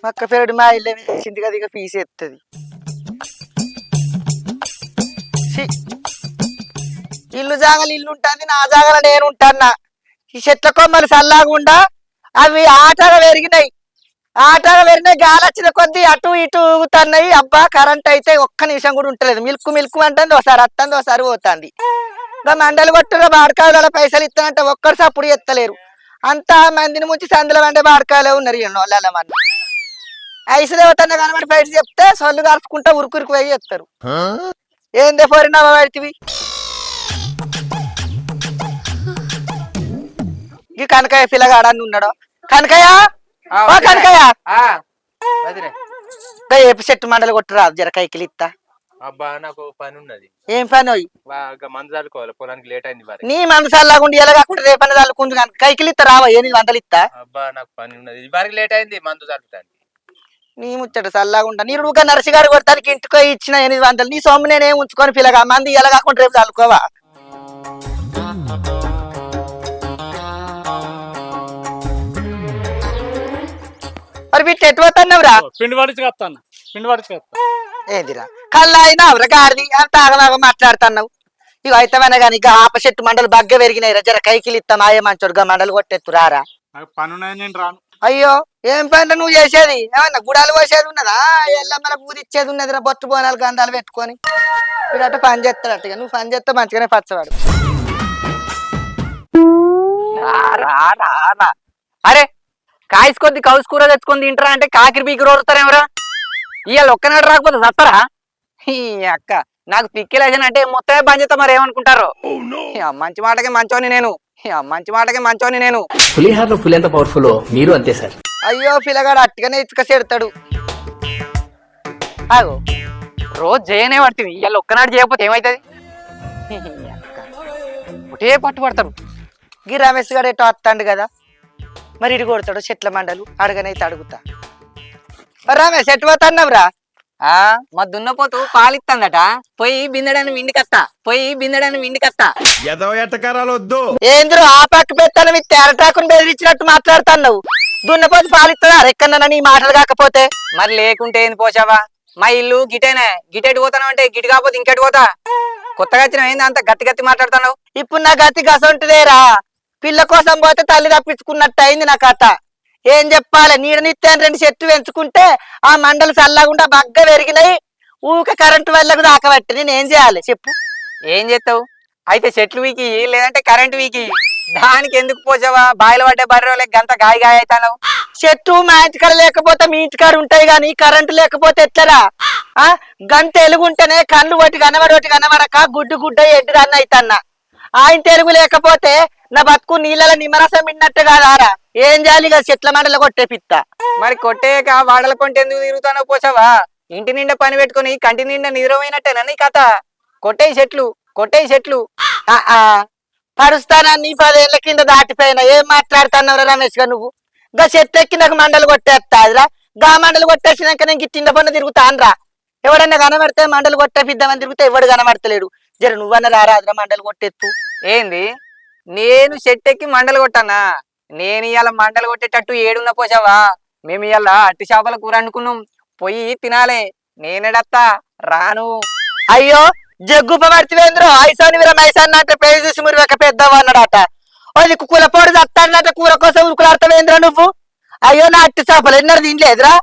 పక్క పేరుడు మా ఇల్లు వేసింది కదా, ఇక ఫీజు ఎత్తది. ఇల్లు జాగలు ఇల్లు ఉంటుంది, నా జాగల నేను ఉంటాన్నా. ఈ చెట్ల కొమ్మలు చల్లాగుండా అవి ఆటగా పెరిగినాయి, ఆటగా పెరిగినాయి. గాలి వచ్చిన కొద్దీ అటు ఇటు ఊగుతున్నాయి. అబ్బా కరెంట్ అయితే ఒక్క నిమిషం కూడా ఉంటలేదు. మిల్క్ మిల్క్ అంటుంది, ఒకసారి వస్తుంది ఒకసారి పోతుంది. ఇంకా మండలు కొట్టుగా బాడకాయల పైసలు ఇస్తానంటే ఒక్కరు సప్పుడు ఎత్తలేరు. అంతా మందిని ముంచి సందులో వండే బాడకాయలే ఉన్నారు వాళ్ళ మంది. ఐసులు ఎవరన్నా కనబడి బయట చెప్తే సొల్లు కలుపుకుంటా ఉరుకురికి పోయి చెప్తారు. ఏందే పోరినావా వాడివి? ఈ కనకయ్య పిల్లగాడని ఉన్నాడు. కనకయ్య ఓ కనకయ్య, ఏపి చెట్టు మండలి కొట్టురా జర కైకిలి ఇస్తా. అబ్బా నాకు పని ఉన్నది. ఏం పని? మందు చల్లుకోవాలి, పొలానికి లేట్ అయింది. నీ మందు చల్లాకుండా ఎలా కాకుండా రేపన్న చల్లుకుంటు కైకిలి ఇస్తా రావా? 800 ఇస్తా. అబ్బా నాకు పని ఉన్నది, వారికి లేట్ అయింది మందు చల్లుతాను. నీ ముచ్చట చల్లాగుంటా. నీ ఊగా నర్సిగాడు కొడతానికి ఇంటికి ఇచ్చిన 800. నీ సొమ్ము నేనేం ఉంచుకొని పిల్లగా మంది ఎలా కాకుండా రేపు చల్లుకోవా? మరి వీటి ఎటు పోతున్నావురా? పిండి పడిచి వస్తాను, పిండి పడిచి వస్తా. ఏందిరా కల్లా అయినా గాడిది అంత ఆగమాగ మాట్లాడుతున్నావు. ఇక అయితేమైనా కానీ ఇక ఆప చెట్టు మండలు బగ్గ పెరిగినాయిరా. జర కైకిలి ఇస్తాం ఆయే మంచోడుగా మండలు కొట్టెత్తు రారా. పని ఉన్నది, నేను రాను. అయ్యో ఏం పని నువ్వు చేసేది? ఏమన్నా గుడాలు పోసేది ఉన్నదా? ఎల్లమ్మల పూరి ఇచ్చేది ఉన్నదిరా. బొట్టు బోనాలు గంధాలు పెట్టుకొని వీడట పని చేస్తాడట. నువ్వు పని చేస్తే మంచిగానే పచ్చవాడు. అరే కాయసు కొద్ది కౌసు కూర తెచ్చుకొని తింటారా అంటే కాకిరి బీకిరి ఓరుతారేమరా? ఇవాళ ఒక్కనాడు రాకపోతే సత్తరా? అక్క నాకు పిక్కిలేసిన అంటే మొత్తమే పని చేస్తా. మరి ఏమనుకుంటారు? మంచి మాటకే మంచోని నేను, మంచి మాటకే మంచోని నేను. పులిహార్లో పులి ఎంత పవర్ఫుల్ మీరు అంతే సార్. అయ్యో పిల్లగాడు అట్టుగానే ఇసుక చెడతాడు. ఆగో రోజు చేయనే పడుతుంది, ఇవాళ ఒక్కనాడు చేయకపోతే ఏమవుతుంది? ఒకటే పట్టు పడతారు. గీ రమేష్ గారు ఎటో వస్తాడు కదా, మరి ఇటు కొడతాడు చెట్ల మండలు. అడగనైతే అడుగుతా. రమేష్ ఎటు పోతున్నావురా? మా దున్నపోతు పాలిస్తుందట, పోయి బిందెడాన్ని విండికత్తా, పోయి బిందెడాన్ని విండికత్తా. వద్దు ఏంద్రు ఆ పక్క పెత్తనం మీ తెరటాకుని బెదిరించినట్టు మాట్లాడుతున్నావు? దున్నపోతు పాలిస్తుందా ఎక్కడన్నా నీ మాటలు కాకపోతే? మరి లేకుంటే ఏంది పోసావా? మా ఇల్లు గిటేనే, గిటెటు పోతాను అంటే గిటి కాకపోతే ఇంకెటు పోతా? కొత్తగా వచ్చిన ఏంది అంత గట్టి గట్టి మాట్లాడుతున్నావు? ఇప్పుడు నా గతి గసంటుదేరా. పిల్ల కోసం పోతే తల్లి తప్పించుకున్నట్టు అయింది నా కథ. ఏం చెప్పాలి? నీడనిత్తాను 2 చెట్లు పెంచుకుంటే ఆ మండలు చల్లకుండా బగ్గ పెరిగినాయి. ఊక కరెంటు వెళ్ళకు దాకబట్టి నేను ఏం చేయాలి చెప్పు? ఏం చేస్తావు? అయితే చెట్లు వీకి లేదంటే కరెంటు వీకి. దానికి ఎందుకు పోసావా? బాయిలు పడ్డే బర్రె గంత గాయ గాయ అవుతావు. చెట్టు మా ఇంటికాడ లేకపోతే మీ ఇంటికాడ ఉంటాయి గాని కరెంటు లేకపోతే ఎట్లరా? గంట ఎలుగుంటేనే కళ్ళు ఒకటి కనబడక గుడ్డు గుడ్డ ఎడ్డు రన్ అవుతాన్నా. ఆయన తెలుగు లేకపోతే నా బతుకు నీళ్ళ నిమ్మరసం విన్నట్టు కాదారా? ఏం చేయాలి? ఇక చెట్ల మండలు కొట్టే పిత్త. మరి కొట్టేక వాడల కొంటే ఎందుకు తిరుగుతానో పోసావా? ఇంటి నిండా పని పెట్టుకుని కంటి నిండా నిద్రపోయినట్టేనా నీ కథ? కొట్టేయి చెట్లు, కొట్టేయి చెట్లు. పరుస్తానా? నీ 10 ఏళ్ల కింద దాటిపోయినా. ఏం మాట్లాడుతున్నావురా రమేష్ గా నువ్వు? గా చెట్టు ఎక్కి నాకు మండలు కొట్టేస్తాదిరా. గా మండలు కొట్టేసినాక నేను గిట్టిండ పన్ను తిరుగుతానరా. ఎవడన్నా కనబడితే మండలు కొట్టేపిద్దామని తిరిగితే ఎవడు కనబడతలేడు. జర నువ్వన్నా రారాదురా మండలు కొట్టేత్తు. ఏంది నేను చెట్టెక్కి మండలు కొట్టానా? నేను ఇవాళ మండలు కొట్టేటట్టు ఏడున్న పోసావా? మేము ఇవాళ అట్టి చేపల కూర అనుకున్నాం, పోయి తినాలే. నేనేడత్తా రాను. అయ్యో జగ్గుప పడితేంద్రో ఐసాని వీర మైసాన్ని అంటే పేరు చూసి మీరు ఒక పెద్దవా అన్నాడట. అది కులపోడు చస్తాడట. కూర కోసం ఉరుకులాడతావేంద్రా నువ్వు? అయ్యో నా అట్టి చేపలు ఎన్నరు తినలేదురా.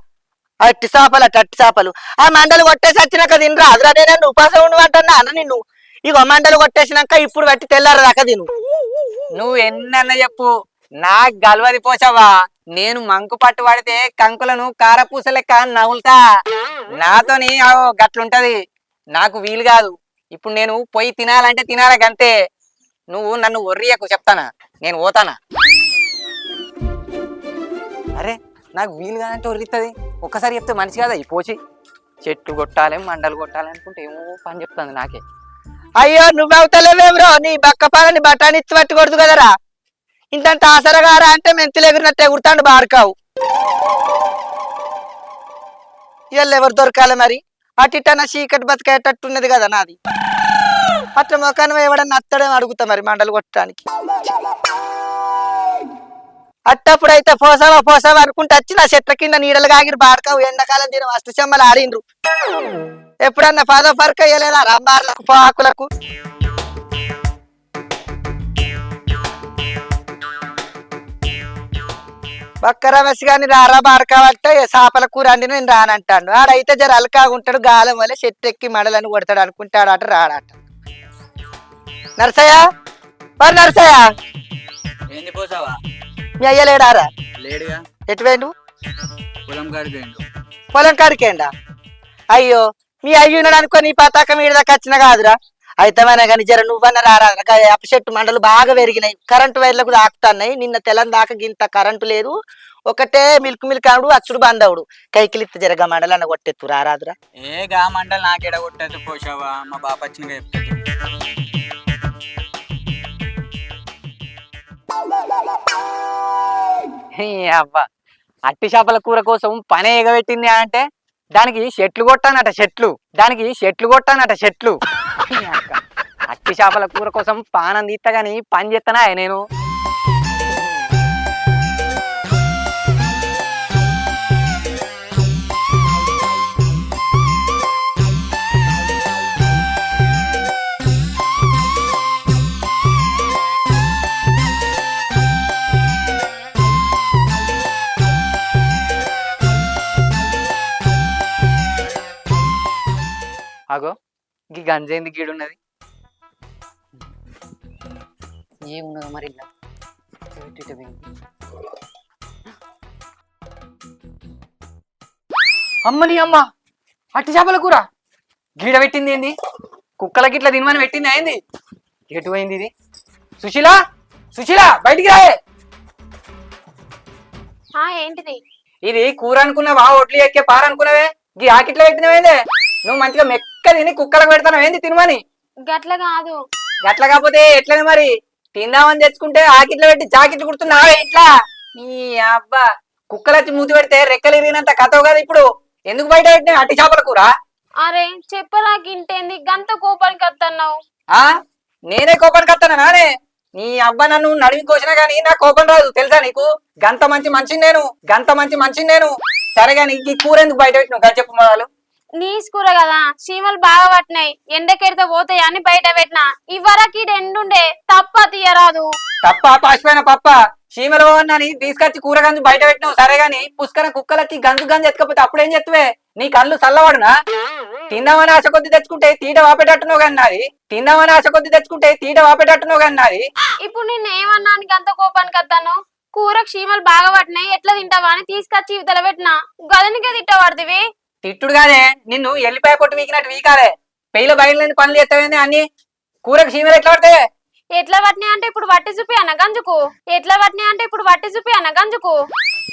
అట్టి చేపలు అట్టి చేపలు ఆ మండలు కొట్టేసి వచ్చినాక తినరా అదురా. నేను ఉపాసం ఉండమంటున్నా అన్న నిన్ను. ఇగో మండలు కొట్టేసినాక ఇప్పుడు బట్టి తెల్లారదాకా తిను. నువ్వు ఎన్నన్నా చెప్పు, నాకు గలవది పోసావా? నేను మంకు పట్టు పడితే కంకులను కారపూస లెక్క నవ్వులుతా. నాతోని గట్లుంటది, నాకు వీలు కాదు. ఇప్పుడు నేను పోయి తినాలంటే తినాలా గంతే. నువ్వు నన్ను ఒర్రియకు చెప్తానా, నేను పోతానా. అరే నాకు వీలు కాదంటే ఒర్రిస్తుంది. ఒక్కసారి చెప్తే మనిషి కాదా ఈ పోచి? చెట్లు కొట్టాలి మండలు కొట్టాలి అనుకుంటే ఏమో పని చెప్తుంది నాకే. అయ్యో నువ్వవుతలేవేమ్రో. నీ బక్క పాలని బఠాని ఇచ్చి పట్టుకూడదు కదరా. ఇంతంత ఆసరగారా అంటే మెంతులు ఎగురినట్టు ఎగురుతాడు బాడుకావు. ఇవాళ ఎవరు దొరకాలి మరి? అటిటన చీకటి బతికేటట్టున్నది కదా నాది. అట్లా మొఖాన్ని ఎవడన్నా అత్తడేమో అడుగుతా మరి మండలు కొట్టడానికి. అట్టప్పుడైతే పోసావా పోసావా అనుకుంటే వచ్చి నా చెట్ల కింద నీడలు కాగిరు బాడకావు ఎండాకాలం తిన అష్ట చెమ్మలు ఆడిండ్రు. ఎప్పుడన్నా పదో ఫరక వేయలేదా రంబార్లకు పాకులకు? బక్క రమేష్ గాని రారా బాడకావంటే చేపల కూర అండి నేను రానంటాడు. ఆడైతే జర అలకాగుంటాడు, గాలం వల్ల చెట్టు ఎక్కి మడలని కొడతాడు అనుకుంటాడట, రాడట. నరసయ్య మరి నరసయ్య ఏంది పోసావా? మీ అయ్యలేడారా? లేడుగా, ఎటు వేండు? పొలం కాడికి పోయిండు. పొలం కాడికేండా? అయ్యో మీ అయ్యున్నాడు అనుకో నీ పతాకం ఈడ దాకా వచ్చిన కాదురా. అయితేమైనా కానీ జర నువ్వన్న రారా. అప్పచెట్టు మండలు బాగా పెరిగినాయి, కరెంటు వైర్లకు దాకుతున్నాయి. నిన్న తెలం దాకా గింత కరెంటు లేదు, ఒకటే మిల్క్ మిల్క్ అడు అచ్చుడు బందవుడు. కైకిలిత్త జరగా మండలన్న కొట్టెత్తు రారాదురా. ఏగా మండలి నాకెడ కొట్టదు పోసావా, మా బాప వచ్చినగా చెప్తాడు. అబ్బా అట్టి చేపల కూర కోసం పనే ఎగబెట్టింది అంటే దానికి చెట్లు కొట్టానట చెట్లు, దానికి చెట్లు కొట్టానట చెట్లు. అట్టి చేపల కూర కోసం పానం తీస్తా గాని పని చేస్తానా నేను. అగో గీ గంజైంది గీడున్నది ఏమున్నదో మరి ఇలా అమ్మని అమ్మ అట్టి చేపల కూర గీడ పెట్టింది ఏంది? కుక్కలకి ఇట్లా తినమని పెట్టింది అయింది. ఎటు పోయింది ఇది? సుశీల సుశీల బయటికి రాయే. ఏంటిది? ఇది కూర అనుకున్నావా ఒట్లు ఎక్కే పార అనుకున్నావే? గీ ఆకిట్లో పెట్టినవేందే? నువ్వు మంచిగా మెక్క తిని కుక్కలకు పెడతావు ఏంది తినమని? గట్ల కాదు. గట్ల కాకపోతే ఎట్లనే మరి? తిందామని తెచ్చుకుంటే ఆకిట్లో పెట్టి జాకెట్లు కుడుతున్నావే ఇట్లా. ఈ అబ్బా కుక్కలు వచ్చి మూతి పెడితే రెక్కలు ఇరిగినంత కథవు కదా ఇప్పుడు. ఎందుకు బయట పెట్టినా అట్టి చేపల కూర? అరే చెప్పరాకింటేంది గంత కోపానికి వస్తున్నావు? ఆ నేనే కోపానికి వస్తానా నానే? నీ అబ్బా నన్ను నడిమి కోసినా గానీ నా కోపం రాదు తెలుసా నీకు? గంత మంచి మనిషిని నేను. సరే గానీ ఈ కూర ఎందుకు బయట పెట్టినావు కదా చెప్పు మొదలు. నీస్ కూర కదా, చీమలు బాగా పట్టినాయి, ఎండకెడితే పోతాయి అని బయట పెట్టినా. ఇవ్వరాకి ఎండుండే తప్ప తీయరాదు. తప్ప పాసిపోయిన పప్ప చీమలు అని తీసుకొచ్చి కూర గంజు బయట పెట్టినావు. సరే గాని పుష్కర కుక్కలు వచ్చి గంజు ఎత్తుకపోతే అప్పుడేం చెప్తువే? నీ కళ్ళు చల్లవాడునా? తిందామని ఆశ కొద్ది తెచ్చుకుంటే తీట వాపేటట్టున్నావు కానీ నాది. ఇప్పుడు నేను ఏమన్నా గంత కోపానికి వస్తాను? కూరకు చీమలు బాగా పట్టినాయి, ఎట్లా తింటావా అని తీసుకొచ్చి ఇవతల పెట్టినా. గదనికే తిట్టవాడుదివి. తిట్టుడు కాదే, నిన్ను ఎల్లిపాయ పొట్టు వీకినట్టు వీకాలే. పెయిల బయలుదేరి పనులు చేస్తావేంది అన్ని? కూరకు చీమలు ఎట్లా పడతాయి? ఎట్లా పట్టినాయి అంటే ఇప్పుడు వట్టి చూపి అన్న గంజుకు.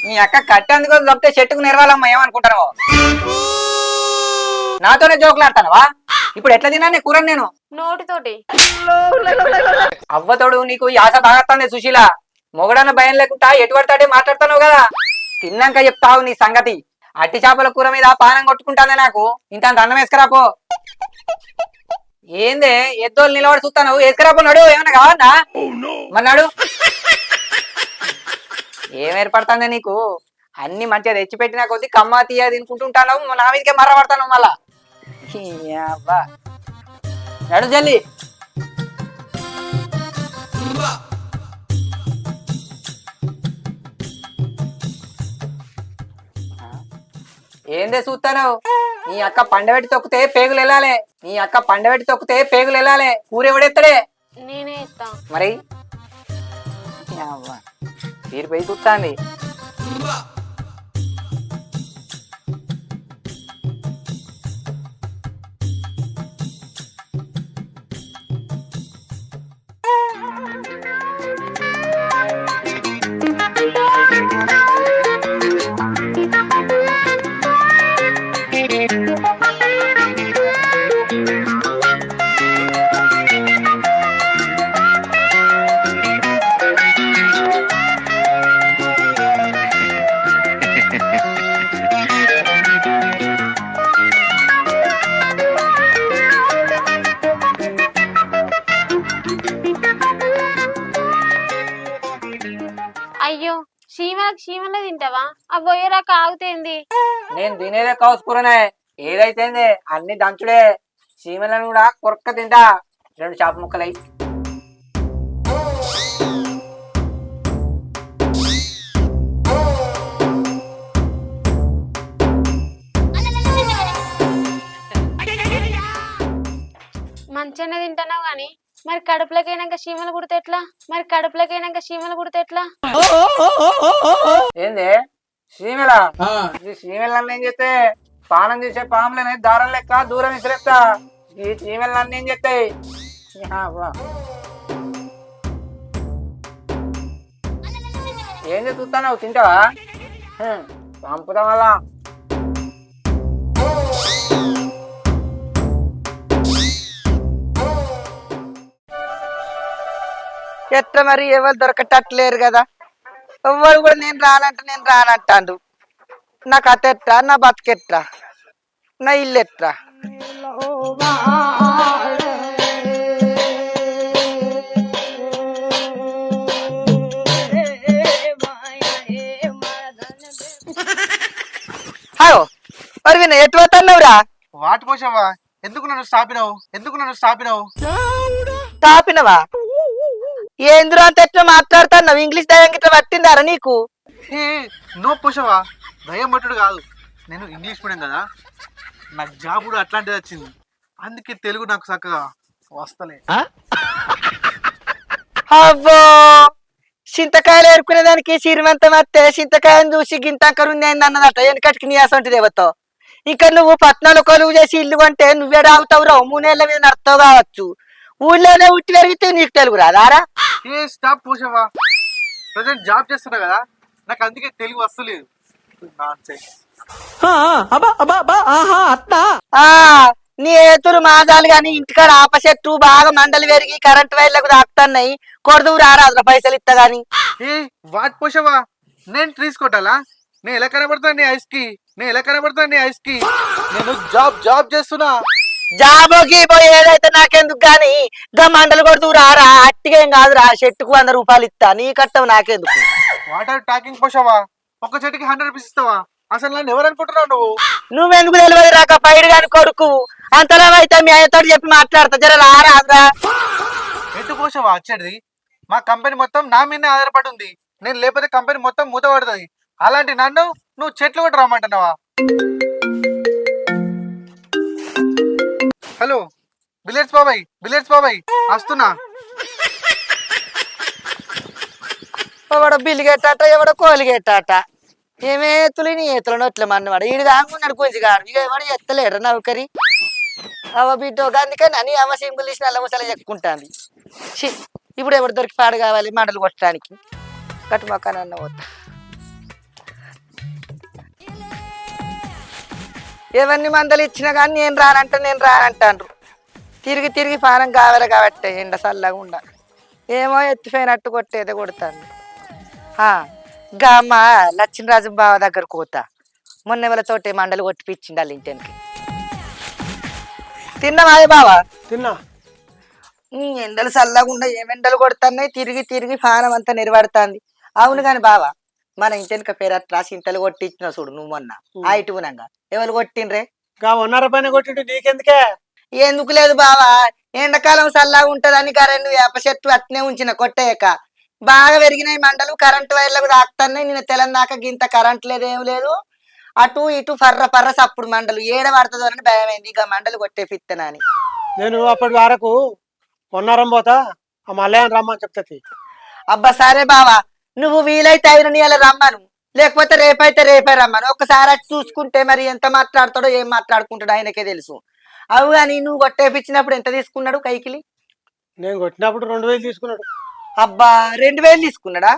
నీ అక్క కట్టేందుకు తప్పితే చెట్టుకు నెరవాలమ్మా ఏమనుకుంటావు? నాతోనే జోకులు ఆడతానవా? ఇప్పుడు ఎట్లా తిన్నా కూర నేను? నోటితోటి. అవ్వతోడు నీకు యాస బాగత్తాంది సుశీల. మొగడన్న భయం లేకుండా ఎటు పడతాడే మాట్లాడుతున్నావు కదా. తిన్నాక చెప్తావు నీ సంగతి. అట్టి చేపల కూర మీద పానం కొట్టుకుంటానే నాకు. ఇంత అన్నం వేసుకురాపో. ఏందే ఎద్దోళ్ళు నిలబడి చూస్తాను, వేసుకురాపో. నడు ఏమన్నా కావన్నా మన్నాడు. ఏం ఏర్పడుతుందే నీకు? అన్ని మంచిగా తెచ్చిపెట్టినా కొద్ది కమ్మ తీయ తినుకుంటుంటాను, నా మీదకే మర్ర పడతాను మళ్ళా. అబ్బా నడు జల్లి. ఏందే చూస్తాను? నీ అక్క పండబెట్టి తొక్కితే పేగులు వెళ్ళాలి. కూర ఎవడెత్తడే? నేనే ఇస్తా. మరి తీరిపోయి చూస్తాంది. చీమలే తింటావా ఆ బొయ్యరాక ఆగుతేంది? నేను తినేదే కౌసుకూరనే, ఏదైతే అన్ని దంచుడే. చీమలను కూడా కొరక్క తింటా. 2 చేప ముక్కలై. మంచిగానే తింటున్నావు గాని మరి కడుపులోకైనాక చీమలు కుడితే ఎట్లా? ఏంది చీమల? ఈ చీమలన్నీ ఏం చేస్తే పానం చేసే పాములనే దారం లెక్క దూరం ఇసిరేస్తా. ఈ చీమలన్నీ ఏం చేస్తాయి? ఏంది చూస్తావు? తింటావా? పంపుతాం వల్ల ఎట్లా మరి ఎవరు దొరకటట్లేరు కదా, ఎవ్వరు కూడా నేను రానంటాండు. నా కథ ఎట్రా, నా బతికెట్రా, నా ఇల్లు ఎట్రా? హలో మరి విన ఎటు పోతున్నావురా? వాటి పోసావా? ఎందుకు నన్ను స్టాపినావు? తాపినవా? ఏంద్రు అంత ఎట్లా మాట్లాడుతున్నావు? ఇంగ్లీష్ దయం గిట్లా పట్టిందారా నీకు? నో పోసావా, దయ్యం పట్టుడు కాదు. నేను ఇంగ్లీష్ మీడియం కదా, నాకు జాబ్ కూడా అట్లాంటిది వచ్చింది. అందుకే తెలుగు నాకు చక్కగా వస్తలే. అవ్వో, చింతకాయలు ఏరుకునే దానికి సిరిమంతం వస్తే చింతకాయని చూసి గింతకరుంది అయింది అన్నదట వెనకటికి నీ అసంటి దేవతో. ఇంకా నువ్వు పట్నాలు కొలువు చేసి ఇల్లు కొంటే నువ్వే రావుతావు రా, 3 నెలల మీద నడుతావు కావచ్చు. ఊళ్ళోనే ఉట్టి పెరిగితే నీకు తెలుగు రాదారా? స్టాప్ పోసావా, ప్రజెంట్ జాబ్ చేస్తున్నా కదా, నాకు అందుకే తెలుగు వస్తలేదు. నీ ఏతులు మాదాలు గాని ఇంటికాడ ఆప చెట్టు బాగా మండలు పెరిగి కరెంటు వైర్లకు తాకుతున్నాయి. కొడుదువు రారాదురా పైసలు ఇస్తా గాని. వాటి పోసావా, నేను ట్రీస్ కొట్టాలా? నేను ఎలా కనబడతాను నీ ఐస్ కి? నేను జాబ్ చేస్తున్నా. జాబోకి పోయి ఏదైతే నాకెందుకు గాని, గా మండలు కొడుతువు రారా. అట్టిగా ఏం కాదురా, చెట్టుకు 100 రూపాయలు ఇస్తా, నీ కట్టవు నాకెందుకు. వాటర్ టాకింగ్ పోసావా, ఒక చెట్టుకి 100 రూపీస్ ఇస్తావా? అసలు నన్ను ఎవరు అనుకుంటున్నావు? నువ్వెందుకు తెలియదు రాక పైడు గాని కొడుకు. అంతలా అయితే మీ అయ్యతో చెప్పి మాట్లాడతా, జర రారా. ఎటు పోసావా వచ్చేది? మా కంపెనీ మొత్తం నా మీదనే ఆధారపడి ఉంది. నేను లేకపోతే కంపెనీ మొత్తం మూతపడుతుంది. అలాంటి నన్ను నువ్వు చెట్లు కూడా రమ్మంటున్నావా? హలో బిలియర్స్ బాబాయ్ వస్తున్నా. ఎవడో బిల్లిగెట్టాట, ఎవడో కోలిగెట్టాట. ఏమేతులు నీ ఏతులు నోట్ల మన్నవాడు ఈడు కాకున్నాడు కొంచెగాడు. ఇక ఎవడు ఎత్తలేడు నౌకరి. అవ బిడ్డో అందుకని అని అమ్మ సింగుల్ తీసిన అల్ల ముసలి చెక్కుంటాంది. ఇప్పుడు ఎవరు దొరికి పాడు కావాలి మండలు కొట్టడానికి? కట్టు మొక్కనన్న పోతా. ఎవరిని మందలు ఇచ్చినా కానీ నేను రానంటాండ్రు. తిరిగి పానం కావాలి కాబట్టి ఎండ చల్లగా ఉండ. ఏమో ఎత్తిపోయినట్టు కొట్టేదే కొడతాను. మా లక్ష్మీరాజు బావ దగ్గర కోత మొన్న ఎవరితోటి మండలు కొట్టిపించింది వాళ్ళ ఇంటికి. తిన్నావా బావా? తిన్నా. ఎండలు చల్లకుండా ఏమెండలు కొడుతున్నాయి. తిరిగి పానం అంతా నిలబడుతుంది. అవును కాని బావా, మన ఇంటెనక పేరు అట్లా సింతలు కొట్టించిన చూడు నువ్వు మొన్న ఆ ఇటువునంగా ఎవరు కొట్టిండ్రే? 100 రూపాయలు కొట్టిండు, నీకెందుకే? ఎందుకు లేదు బావా, ఎండాకాలం చల్లగా ఉంటదని కరెంటు వేప చెట్టు అట్నే ఉంచిన కొట్టేయక. బాగా పెరిగినాయి మండలు, కరెంటు వైర్లకు తాకుతున్నాయి. నేను తెలంగాణ గింత కరెంట్ లేదు, ఏం లేదు. అటు ఇటు ఫర్ర సప్పుడు మండలు ఏడ పడుతుందో అని భయమైంది. ఇక మండలు కొట్టే పిత్తనాని నేను అప్పటి వరకు కొన్నారం పోతా, ఆ మల్లయ్యని రమ్మని చెప్తాది. అబ్బా సరే బావా, నువ్వు వీలైతే 5 నెలలు రమ్మను, లేకపోతే రేపే రమ్మను. ఒక్కసారి అటు చూసుకుంటే మరి ఎంత మాట్లాడతాడో ఏం మాట్లాడుకుంటాడో ఆయనకే తెలుసు. అవు కానీ నువ్వు కొట్టేపించినప్పుడు ఎంత తీసుకున్నాడు కైకిలి? నేను కొట్టినప్పుడు 2000 తీసుకున్నాడు. అబ్బా 2000 తీసుకున్నాడా?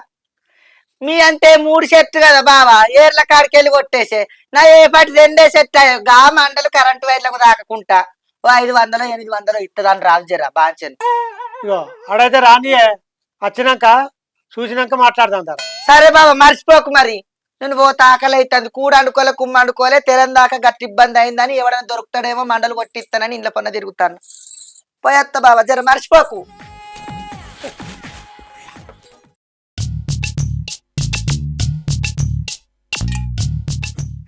మీ అంటే 3 సెట్లు కదా బావా, ఏర్ల కాడికి వెళ్ళి కొట్టేసే. నా ఏ పాటి 2 సెట్ గా మండలు కరెంటు వైర్లకు తాకకుంటా 500 800 ఇస్తుందని రాదు జరా బాంచని. ఇగో ఆడైతే రానియే, వచ్చినాక చూసినాక మాట్లాడదాం. సరే బాబా మర్చిపోకు మరి. నేను పోతే ఆకలి అవుతుంది, కూడ వండుకోలే కుమ్మ వండుకోలే, తెలందాక గట్టి ఇబ్బంది అయిందని ఎవడైనా దొరుకుతాడేమో మండలు కొట్టిస్తానని ఇంట్లో పన్న తిరుగుతాను. పోయేత్తా బాబా, జర మర్చిపోకు.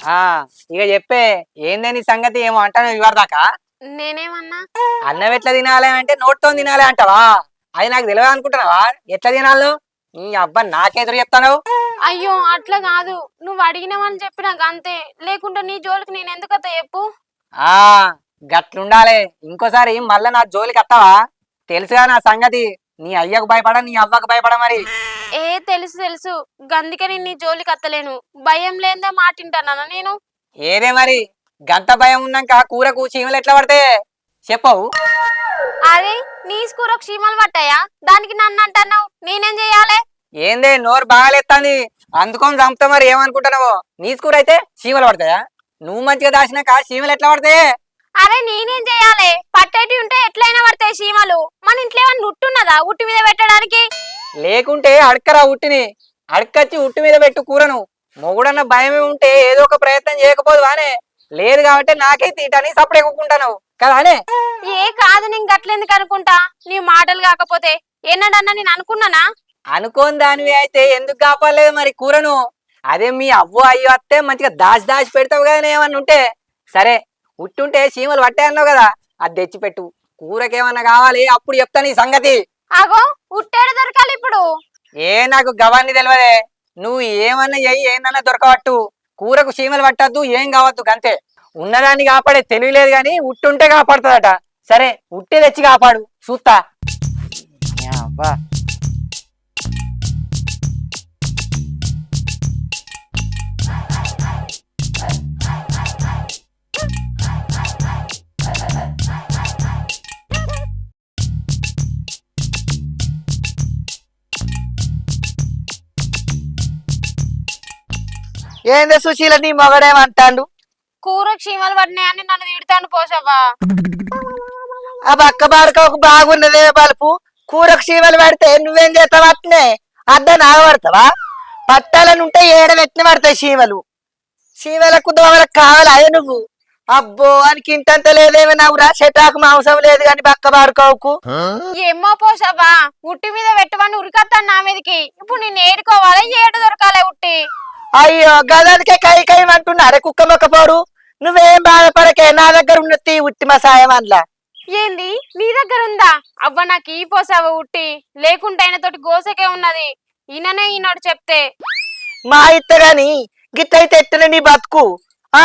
ఆ ఇక చెప్పే ఏందే నీ సంగతి ఏమో అంటాను ఇవ్వదాకా నేనేమన్నా అన్నం ఎట్లా తినాలి అంటే నోటితో తినాలి అంటావా అది నాకు తెలియదు అనుకుంటున్నావా ఎట్లా తినాలో నీ అబ్బా నాకెదురు చెప్తాను అయ్యో అట్లా కాదు నువ్వు అడిగినవని చెప్పినా అంతే లేకుంటే నీ జోలికి నేను ఎందుకత్తా చెప్పు ఆ గట్లుండాలి ఇంకోసారి మళ్ళా నా జోలికి వస్తావా తెలుసుగా నా సంగతి నీ అయ్యకు భయపడ నీ అవ్వకు భయపడ మరి ఏ తెలుసు తెలుసు గందుకే నేను నీ జోలికి అత్తలేను భయం లేదే మాటింటానా నేను ఏదే మరి గంత భయం ఉన్నాక కూరకు చీమలు ఎట్లా పడతాయి చెప్పవు అరే నీ కూరకు చీమలు పట్టాయా దానికి నన్ను అంటున్నావు నేనేం చెయ్యాలి ఏందే నోరు బాగాలేస్తాంది అందుకొని చంపుతా మరి ఏమనుకుంటున్నావు నీ కూర అయితే చీమలు పడతాయా నువ్వు మంచిగా దాచినాక చీమలు ఎట్లా పడతాయి అరే నేనేం చెయ్యాలి పట్టేటి ఉంటే ఎట్లయినా పడతాయి చీమలు మన ఇంట్లో ఏమన్నా ఉట్టున్నదా ఉట్టి మీద పెట్టడానికి లేకుంటే అడక్కరా ఉట్టిని అడకచ్చి ఉట్టి మీద పెట్టు కూరను మొగుడన్న భయమే ఉంటే ఏదో ఒక ప్రయత్నం చేయకపోదు వానే లేదు కాబట్టి నాకే తీటని సప్పుడు ఎక్కుంటాను కదా అనే ఏ కాదు నేను గట్లెందుకు అనుకుంటా నీ మాటలు కాకపోతే ఎన్నడన్నా నేను అనుకున్నానా అనుకోని దానివి అయితే ఎందుకు కాపాడలేదు మరి కూరను అదే మీ అవ్వ అయ్యో వస్తే మంచిగా దాచి పెడతావు కదా ఏమన్నా ఉంటే సరే ఉట్టుంటే చీమలు పట్టాయి అన్నావు కదా అది తెచ్చిపెట్టు కూరకేమన్నా కావాలి అప్పుడు చెప్తాను ఈ సంగతి ఆగో ఉట్టేడు దొరకాలి ఇప్పుడు ఏ నాకు గవాన్ని తెలియదే నువ్వు ఏమన్నా చెయ్యి ఏందన్నా దొరకవట్టు కూరకు చీమలు పట్టద్దు ఏం కావద్దు గంతే ఉన్నదాన్ని కాపాడే తెలియలేదు గాని ఉట్టుంటే కాపాడుతుందట సరే ఉట్టే తెచ్చి కాపాడు చూస్తా అబ్బా ఏందే సుశీల నీ మొగడేమంటాడు కూరకు చీమలు పడినాయని నన్ను తిడతాను పోసవ్వా ఆ పక్క బాడక ఒక బాగున్నదే బలుపు కూరకు చీమలు పడితే నువ్వేం చేస్తావు అట్నే అద్ద నాగబడతావా పట్టాలని ఉంటే ఏడవెట్టిన పడతాయి చీమలు చీమలకు దోమలకు కావాలి అదే నువ్వు అబ్బో అనికి ఇంతంత లేదేమో నవ్వురా చెటాకు మాంసం లేదు కానీ పక్క బాడుకోవుకు ఏమో పోసవ్వా ఉట్టి మీద పెట్టమని ఉరికత్తాను నా మీదకి ఇప్పుడు నేను ఏడుకోవాలి ఏడు దొరకాలి ఉట్టి అయ్యో గదానికే కై కై అంటున్నారే కుక్క మొక్క పోడు నువ్వేం బాధపడకే నా దగ్గర ఉన్నది ఉట్టి మా సాయం అందులో ఏంది నీ దగ్గర ఉందా అవ్వ నాకు ఈ పోసావ ఉట్టి లేకుంటే ఆయన తోటి గోసకే ఉన్నది ఈయనోడు చెప్తే మా ఇత్త గాని గిట్లయితే ఎత్తున నీ బతుకు ఆ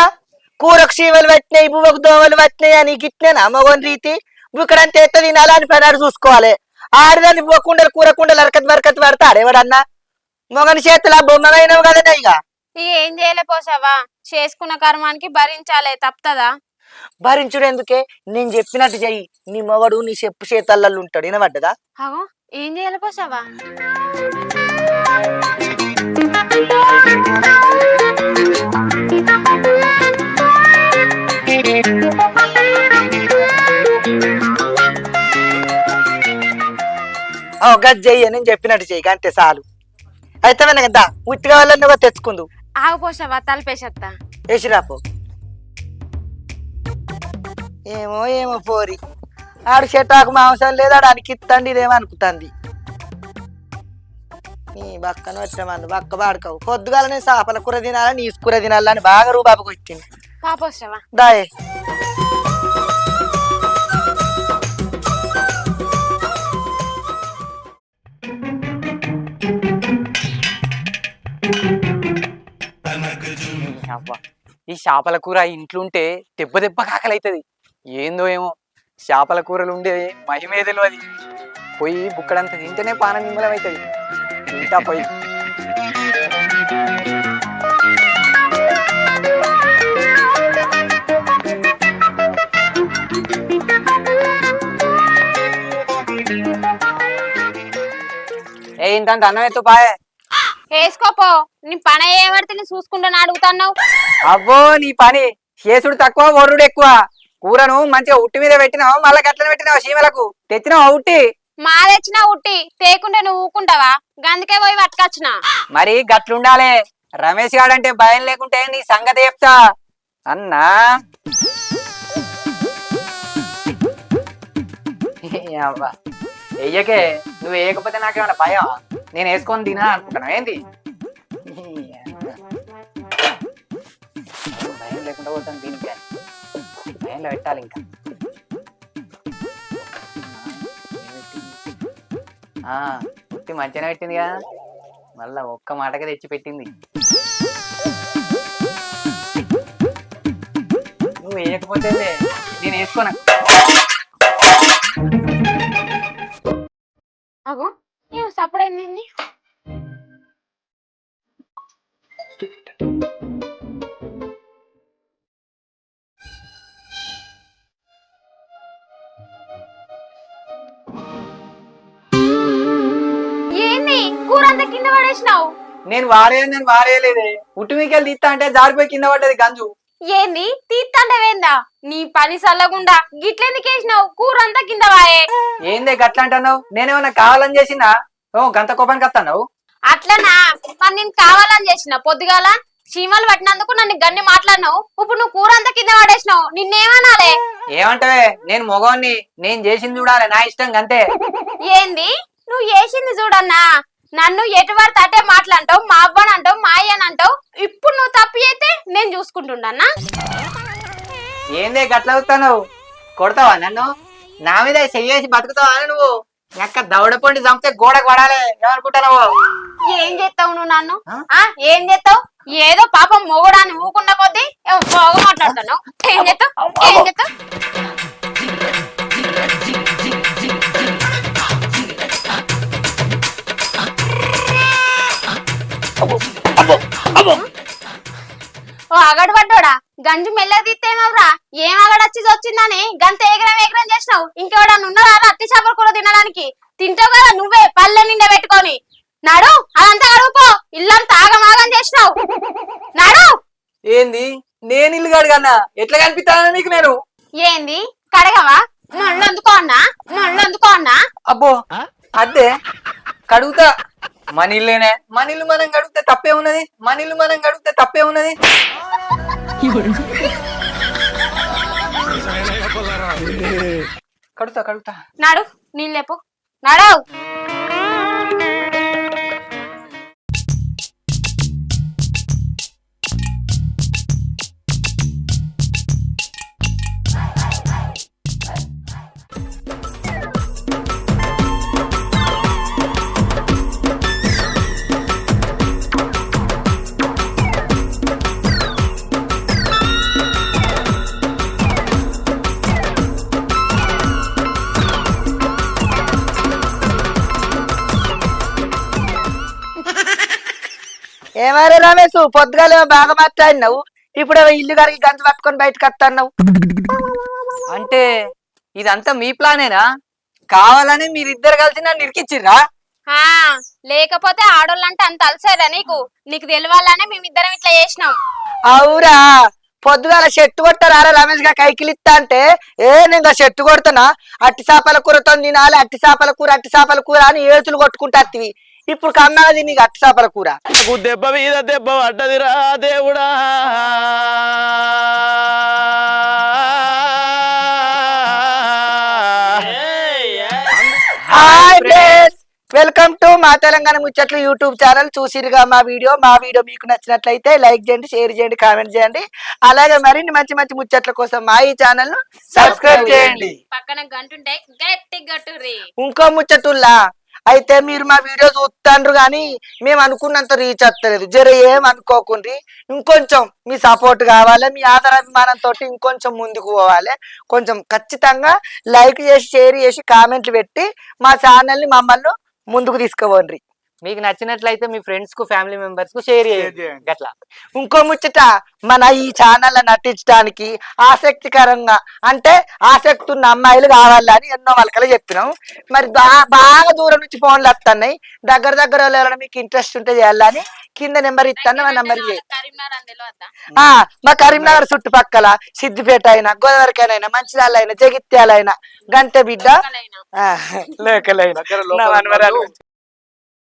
కూరకు చీమలు పెట్టినాయి బువ్వకు దోమలు వచ్చినాయి అని గిట్నేనా మగోని రీతి బుక్కడంతా ఎత్త తినాలి అని పనాడు చూసుకోవాలి ఆడదాన్ని బువ్వ కుండలు కూర కుండలు అరకత్ బరకత్ పడతాడు ఎవడన్నా మొగని చేతుల బొమ్మమైనవు కదనే ఇక ఏం చేయలే పోసావా చేసుకున్న కర్మానికి భరించాలే తప్పదా భరించుడు ఎందుకే నేను చెప్పినట్టు చెయ్యి నీ మొగడు నీ చెప్పు చేతల్లో ఉంటాడు వినబడ్డదా అగో ఏం చేయాలి పోసావా గది చెయ్యి నేను చెప్పినట్టు చెయ్యి అంతే చాలు అయితే కదా ఉట్టిగా వాళ్ళని తెచ్చుకుందు ఆగు పోసావా తలపేసేత్తా వేసిరాపో ఏమో ఏమో పోరి ఆడు చెట్టాకు మాంసం లేదు ఆడు అనికిత్తండి ఇదేమో అనుకుతుంది నీ బక్కన వచ్చామన్ను బక్క పాడుకోవు పొద్దుగాలనే చేపల కూర తినాలని నీ కూర తినాలని బాగా రూబాబుకి వచ్చింది పోసావా దాయే ఈ చేపల కూర ఇంట్లో ఉంటే దెబ్బ దెబ్బ కాకలైతుంది ఏందో ఏమో చేపల కూరలు ఉండేది మహిమే తెలియదు పోయి బుక్కడంత తింటేనే పానం నిమ్మలం అవుతుంది తింటా పోయి ఏ ఇంత అన్నం ఎత్తు పాయే వేసుకోపో నీ పని ఏమడితే నేను చూసుకుంటాను అడుగుతున్నావు అవ్వో నీ పని చేసుడు తక్కువ ఒర్రుడు ఎక్కువ కూరను మంచిగా ఉట్టి మీద పెట్టినావు మళ్ళీ గట్లనే పెట్టినావు చీమలకు తెచ్చినావు ఉట్టి మా తెచ్చినా ఉట్టి తేకుంటే నువ్వు ఊకుంటావా గందుకే పోయి పట్టుకొచ్చిన మరి గట్లుండాలే రమేష్ గాడంటే భయం లేకుంటే నీ సంగతి చెప్తా అన్నా అవ్వ వెయ్యకే నువ్వు వేయకపోతే నాకేమన్నా భయం నేను వేసుకొని తినా అనుకుంటున్నా ఏంది చేసుకుంటూ పోతాను దీనికి కానీ లైన్లో పెట్టాలి ఇంకా పుట్టి మంచిగానే పెట్టింది కదా మళ్ళా ఒక్క మాటగా తెచ్చి పెట్టింది నువ్వు వేయకపోతే నేను వేసుకోనా అగో ఏమో సప్పుడైంది ఏంది కూర అంతా కింద పడేసినావు నేను వారేయలేదే ఉట్టి మీకెళ్ళి తీస్తా అంటే జారిపోయి కింద పడ్డది గంజు ఏంది తీత్తండవేందా నీ పని సల్లగుండా గిట్లెందుకు వేసినావు కూర అంతా కింద వాయే ఏందే గట్లా అంటున్నావు నేనేమన్నా కావాలని చేసినా ఓ గంత కోపానికి వస్తున్నావు అట్లనా మరి నేను కావాలని చేసిన పొద్దుగాల చీమలు పట్టినందుకు నన్ను గన్ని మాట్లాడినావు ఇప్పుడు నువ్వు కూర అంతా కింద పడేసినావు నిన్నేమనాలే ఏమంటావే నేను మొగోన్ని నేను చేసింది చూడాలి నా ఇష్టం అంతే ఏంది నువ్వు చేసింది చూడన్నా నన్ను ఎటు పడితే అటే మాట్లాంటావు మా అవ్వని అంటావు మా అయ్యని అంటావు ఇప్పుడు నువ్వు తప్పు అయితే నేను చూసుకుంటుండన్నా ఏందే గట్లా అవుతావు కొడతావా నన్ను నా మీద చెయ్యేసి బతుకుతావా నువ్వు ఎక్క దవడపండి చంపితే గోడకు పడాలి ఏమనుకుంటున్నావు ఏం చేస్తావు నువ్వు నన్ను ఏం చేస్తావు ఏదో పాపం మొగడాన్ని ఊకున్న కొద్దీ బాగా మాట్లాడుతున్నావు ఏం చేస్తావు ఓ అగడు పడ్డోడా గంజు మెల్లగా తీస్తేమవరా ఏం అగడొచ్చి వచ్చిందని గంత ఎగరం చేసినావు ఇంకెవడన్నా ఉన్నారా అట్టి చేపలు కూర తినడానికి తింటావు కదా నువ్వే పల్లె నిండా పెట్టుకొని నాడు అదంతా అడుగుపో ఇల్లంతా ఆగమాగం చేసినావు నాడు ఏంది నేను ఇల్లు కడగన్నా ఎట్లా కనిపిస్తానా నీకు నేను ఏంది కడగవా నన్ను అందుకో అన్నా అబ్బో అదే కడుగుతా మన ఇల్లేనే మన ఇల్లు మనం కడిగితే తప్పే ఉన్నది కడుగుతా నాడు నీళ్ళు లేపు నాడు ఏమారే రమేష్ పొద్దుగాల బాగా మాట్లాడినావు ఇప్పుడు ఇల్లు గారికి గంజు పట్టుకొని బయటకు వస్తున్నావు అంటే ఇదంతా మీ ప్లానేనా కావాలని మీరిద్దరు కలిసి నన్ను ఇరికిచ్చిర్రా లేకపోతే ఆడోళ్ళంటే అంత అలసేదా నీకు తెలియాలనే మేమిద్దరం ఇట్లా చేసినాం అవురా పొద్దుగాల చెట్టు కొట్టారా రమేష్ గా కైకిలిస్తా అంటే నేను చెట్టు కొడుతున్నా అట్టి చేపల కూరతో తినాలి అట్టి చేపల కూర అని ఏతులు కొట్టుకుంటా ఇప్పుడు కన్నాది నీకు అట్టి చేపల కూర దెబ్బ మీద దెబ్బ పడ్డదిరా దేవుడా హాయ్ ఫ్రెండ్స్ వెల్కమ్ టు మా తెలంగాణ ముచ్చట్లు యూట్యూబ్ ఛానల్. చూసిరుగా మా వీడియో మీకు నచ్చినట్లయితే లైక్ చేయండి, షేర్ చేయండి, కామెంట్ చేయండి. అలాగే మరిన్ని మంచి మంచి ముచ్చట్ల కోసం మా ఈ ఛానల్ ను సబ్స్క్రైబ్ చేయండి. పక్కన గంటుంటే గట్టి గట్టుర్రి. ఇంకో ముచ్చటుల్లా అయితే మీరు మా వీడియో చూస్తాండ్రు కానీ మేము అనుకున్నంత రీచ్ వస్తలేదు. జర ఏమనుకోకుండ్రి, ఇంకొంచెం మీ సపోర్ట్ కావాలి, మీ ఆదరాభిమానంతో ఇంకొంచెం ముందుకు పోవాలి. కొంచెం ఖచ్చితంగా లైక్ చేసి షేర్ చేసి కామెంట్లు పెట్టి మా ఛానల్ని మమ్మల్ని ముందుకు తీసుకుపోండి. మీకు నచ్చినట్లయితే మీ ఫ్రెండ్స్ కు ఫ్యామిలీ మెంబర్స్ కు షేర్ చేయండి. గట్లా ఇంకో ముచ్చట, మన ఈ ఛానల్ నటించడానికి ఆసక్తికరంగా అంటే ఆసక్తి ఉన్న అమ్మాయిలు కావాలని ఎన్నో వలకలు చెప్పినాం. మరి బాగా దూరం నుంచి ఫోన్లు వస్తున్నాయి. దగ్గర మీకు ఇంట్రెస్ట్ ఉంటే చేయాలని కింద నెంబర్ ఇస్తాను. మా నెంబర్ మా కరీంనగర్ చుట్టుపక్కల సిద్దిపేట అయినా, గోదావరికైనా, మంచిర్యాల అయినా, జగిత్యాల అయినా, గంటె బిడ్డ లోకలైనా